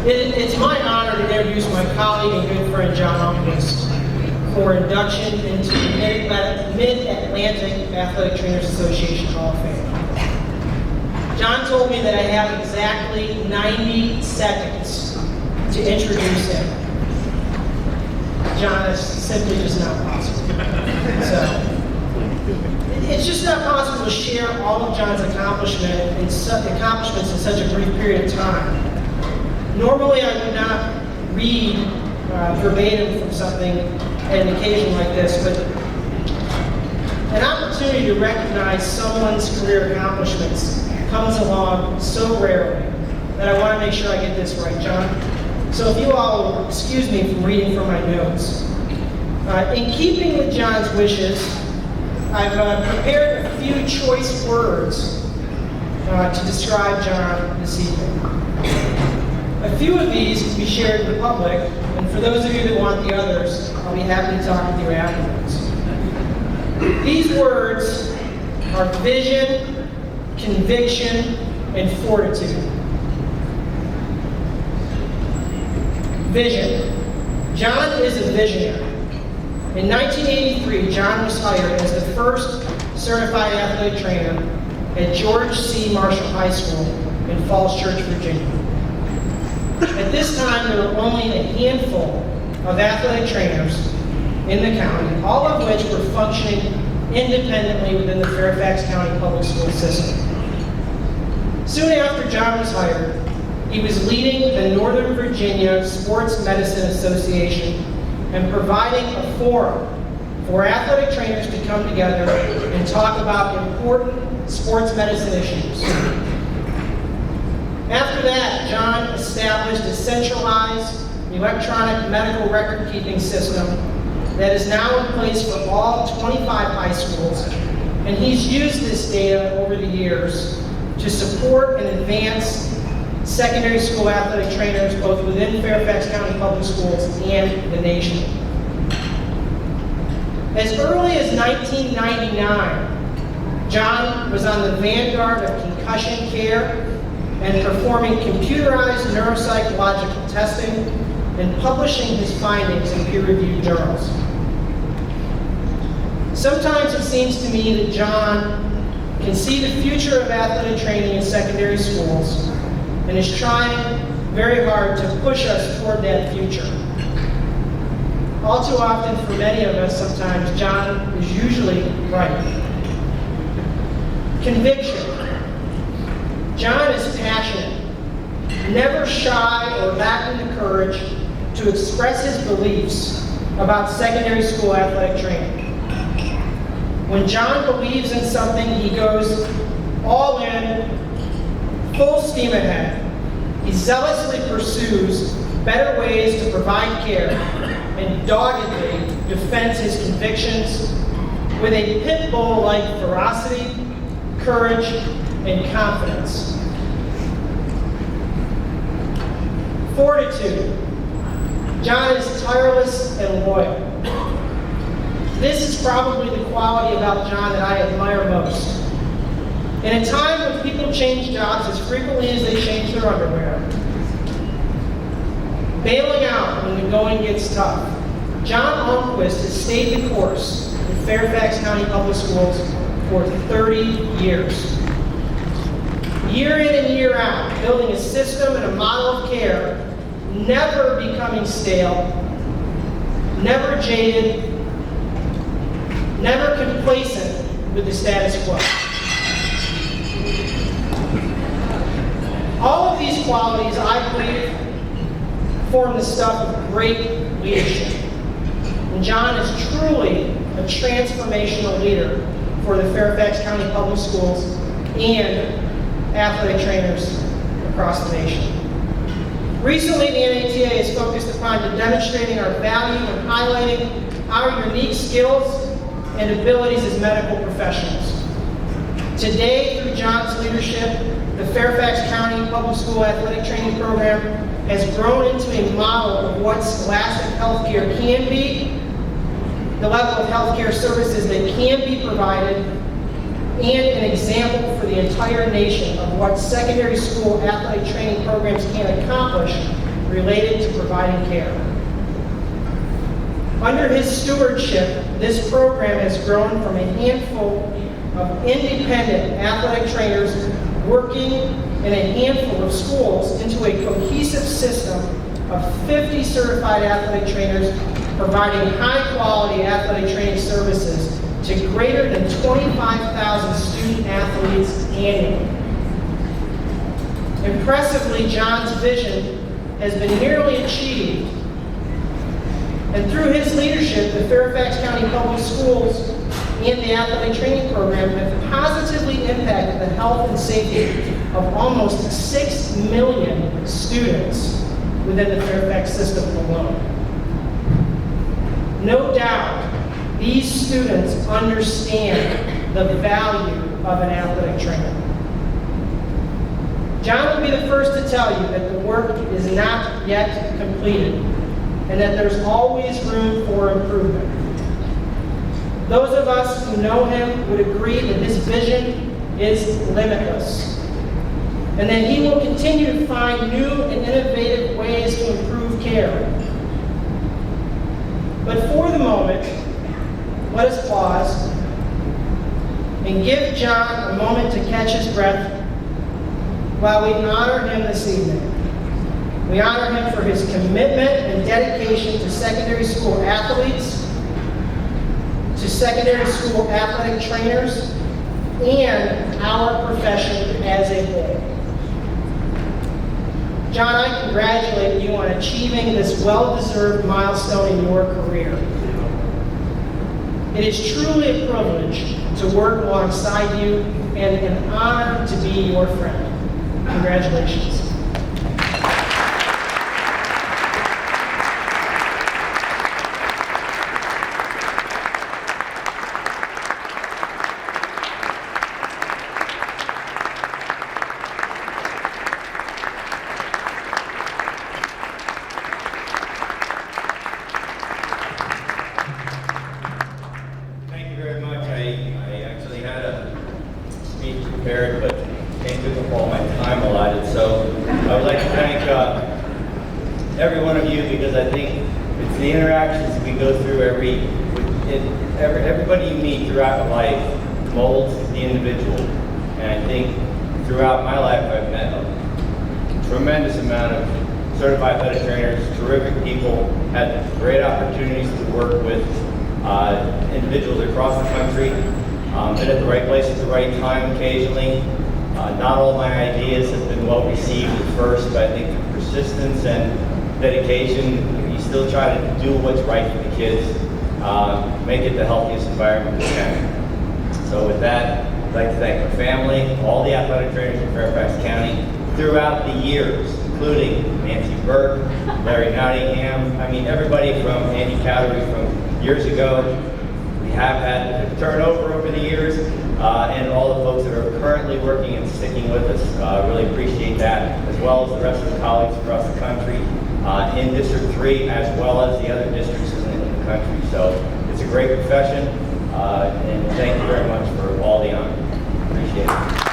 It's my honor to introduce my colleague and good friend Jon Almquist for induction into the Mid-Atlantic Athletic Trainers Association Hall of Fame. Jon told me that I have exactly 90 seconds to introduce him. Jon, is simply just not possible. So, it's just not possible to share all of Jon's accomplishments in such a brief period of time. Normally, I would not read verbatim from something at an occasion like this, but an opportunity to recognize someone's career accomplishments comes along so rarely that I want to make sure I get this right, Jon. So if you all will excuse me from reading from my notes. In keeping with Jon's wishes, I've prepared a few choice words to describe Jon this evening. A few of these can be shared in the public, and for those of you that want the others, I'll be happy to talk with you afterwards. These words are vision, conviction, and fortitude. Vision. Jon is a visionary. In 1983, Jon was hired as the first certified athletic trainer at George C. Marshall High School in Falls Church, Virginia. At this time, there were only a handful of athletic trainers in the county, all of which were functioning independently within the Fairfax County public school system. Soon after Jon was hired, he was leading the Northern Virginia Sports Medicine Association and providing a forum for athletic trainers to come together and talk about important sports medicine issues. After that, Jon established a centralized electronic medical record-keeping system that is now in place for all 25 high schools, and he's used this data over the years to support and advance secondary school athletic trainers both within Fairfax County Public Schools and the nation. As early as 1999, Jon was on the vanguard of concussion care and performing computerized neuropsychological testing and publishing his findings in peer-reviewed journals. Sometimes it seems to me that Jon can see the future of athletic training in secondary schools and is trying very hard to push us toward that future. All too often, for many of us, sometimes Jon is usually right. Conviction. Jon is passionate, never shy or lacking the courage to express his beliefs about secondary school athletic training. When Jon believes in something, he goes all in, full steam ahead. He zealously pursues better ways to provide care and doggedly defends his convictions with a pit bull-like ferocity, courage, and confidence. Fortitude. Jon is tireless and loyal. This is probably the quality about Jon that I admire most. In a time when people change jobs as frequently as they change their underwear, bailing out when the going gets tough, Jon Almquist has stayed the course in Fairfax County Public Schools for 30 years. Year in and year out, building a system and a model of care, never becoming stale, never jaded, never complacent with the status quo. All of these qualities, I believe, form the stuff of great leadership. And Jon is truly a transformational leader for the Fairfax County Public Schools and athletic trainers across the nation. Recently, the MAATA has focused upon demonstrating our value and highlighting our unique skills and abilities as medical professionals. Today, through Jon's leadership, the Fairfax County Public School Athletic Training Program has grown into a model of what scholastic healthcare can be, the level of healthcare services that can be provided, and an example for the entire nation of what secondary school athletic training programs can accomplish related to providing care. Under his stewardship, this program has grown from a handful of independent athletic trainers working in a handful of schools into a cohesive system of 50 certified athletic trainers providing high-quality athletic training services to greater than 25,000 student athletes annually. Impressively, Jon's vision has been nearly achieved, and through his leadership, the Fairfax County Public Schools and the athletic training program have positively impacted the health and safety of almost 6 million students within the Fairfax system alone. No doubt, these students understand the value of an athletic trainer. Jon will be the first to tell you that the work is not yet completed and that there's always room for improvement. Those of us who know him would agree that his vision is limitless and that he will continue to find new and innovative ways to improve care. But for the moment, let us pause and give Jon a moment to catch his breath while we honor him this evening. We honor him for his commitment and dedication to secondary school athletes, to secondary school athletic trainers, and our profession as a whole. Jon, I congratulate you on achieving this well-deserved milestone in your career. It is truly a privilege to work alongside you and an honor to be your friend. Congratulations. Thank you very much. I actually had a speech prepared, but came to all my time allotted. So I would like to thank every one of you, because I think it's the interactions we go through everybody you meet throughout life molds the individual. And I think throughout my life I've met a tremendous amount of certified athletic trainers, terrific people, had great opportunities to work with individuals across the country, been at the right place at the right time occasionally. Not all my ideas have been well received at first, but I think the persistence and dedication, you still try to do what's right for the kids, make it the healthiest environment we can. So with that, I'd like to thank my family, all the athletic trainers in Fairfax County throughout the years, including Nancy Burke, Larry Nottingham, I mean everybody from Andy Cowdery from years ago. We have had a turnover over the years, and all the folks that are currently working and sticking with us. Really appreciate that, as well as the rest of the colleagues across the country, in District 3, as well as the other districts in the country. So it's a great profession, and thank you very much for all the honor. Appreciate it.